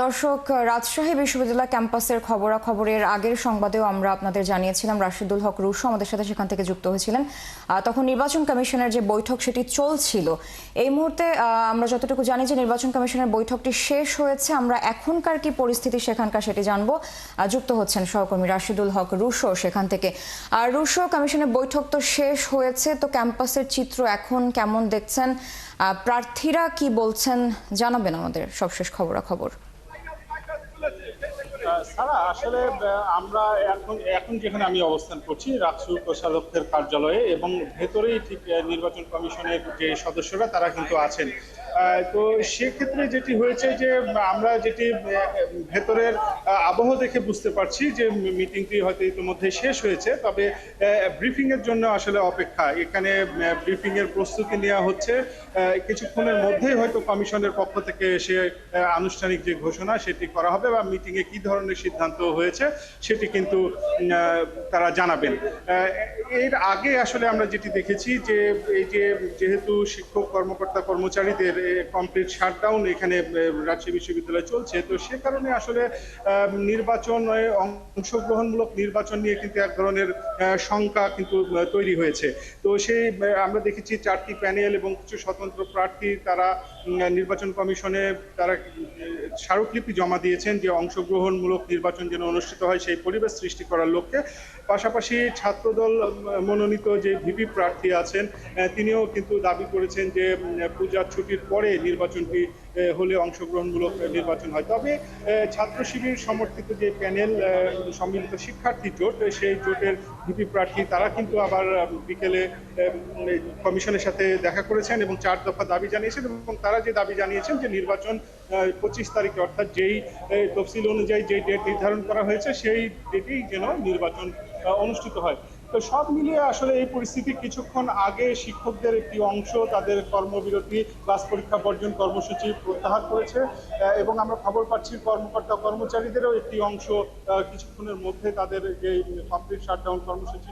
দর্শক, রাজশাহী বিশ্ববিদ্যালয় ক্যাম্পাসের খবরাখবরের আগের সংবাদেও আমরা আপনাদের জানিয়েছিলাম রাশিদুল হক রুশো আমাদের সাথে সেখান থেকে যুক্ত হয়েছিলেন। তখন নির্বাচন কমিশনের যে বৈঠক সেটি চলছিল। এই মুহূর্তে আমরা যতটুকু জানি যে নির্বাচন কমিশনের বৈঠকটি শেষ হয়েছে। আমরা এখনকার কি পরিস্থিতি সেখানকার সেটি জানবো। যুক্ত হচ্ছেন সহকর্মী রাশিদুল হক রুশো সেখান থেকে। রুশো, কমিশনের বৈঠক তো শেষ হয়েছে, তো ক্যাম্পাসের চিত্র এখন কেমন দেখছেন, প্রার্থীরা কি বলছেন জানাবেন আমাদের সবশেষ খবরাখবর। সারা আসলে আমরা এখন যেখানে আমি অবস্থান করছি রাকসু কোষাধ্যক্ষের কার্যালয়ে, এবং ভেতরেই ঠিক নির্বাচন কমিশনের যে সদস্যরা তারা কিন্তু আছেন। তো সেক্ষেত্রে যেটি হয়েছে যে আমরা যেটি ভেতরের আবহ দেখে বুঝতে পারছি যে মিটিংটি হয়তো ইতিমধ্যে শেষ হয়েছে, তবে ব্রিফিং এর জন্য আসলে অপেক্ষা। এখানে ব্রিফিং এর প্রস্তুতি নেওয়া হচ্ছে। কিছুক্ষণের মধ্যেই হয়তো কমিশনের পক্ষ থেকে এসে আনুষ্ঠানিক যে ঘোষণা সেটি করা হবে, বা মিটিং এ কি ধরনের সিদ্ধান্ত হয়েছে সেটি কিন্তু তারা জানাবেন। এর আগে আসলে আমরা যেটি দেখেছি যে এই যেহেতু শিক্ষক কর্মকর্তা কর্মচারীদের কমপ্লিট শাটডাউন এখানে রাজশাহী বিশ্ববিদ্যালয়ে চলছে, তো সে কারণে আসলে অংশগ্রহণমূলক নির্বাচন নিয়ে কিন্তু এক ধরনের শঙ্কা কিন্তু তৈরি হয়েছে। তো সেই আমরা দেখেছি 4টি প্যানেল এবং কিছু স্বতন্ত্র প্রার্থী তারা নির্বাচন কমিশনে তারা স্মারকলিপি জমা দিয়েছেন যে অংশগ্রহণমূলক নির্বাচন যেন অনুষ্ঠিত হয় সেই পরিবেশ সৃষ্টি করার লক্ষ্যে। পাশাপাশি ছাত্রদল মনোনীত যে ভিপি প্রার্থী আছেন তিনিও কিন্তু দাবি করেছেন যে পূজার ছুটির পরে নির্বাচনটি হলে অংশগ্রহণমূলক নির্বাচন হয়। তবে ছাত্র শিবির সমর্থিত যে প্যানেল সম্মিলিত শিক্ষার্থী জোট, সেই জোটের ভিপি প্রার্থী তারা কিন্তু আবার বিকেলে কমিশনের সাথে দেখা করেছেন এবং 4 দফা দাবি জানিয়েছেন, এবং তারা যে দাবি জানিয়েছেন যে নির্বাচন 25 তারিখে, অর্থাৎ যেই তফসিল অনুযায়ী যে ডেট নির্ধারণ করা হয়েছে সেই ডেটেই যেন নির্বাচন অনুষ্ঠিত হয়। তো সব মিলিয়ে আসলে এই পরিস্থিতি। কিছুক্ষণ আগে শিক্ষকদের একটি অংশ তাদের কর্মবিরতি ক্লাস পরীক্ষা বর্জন কর্মসূচি প্রত্যাহার করেছে, এবং আমরা খবর পাচ্ছি কর্মকর্তা কর্মচারীদেরও একটি অংশ কিছুক্ষণের মধ্যে তাদের যে কমপ্লিট শাটডাউন কর্মসূচি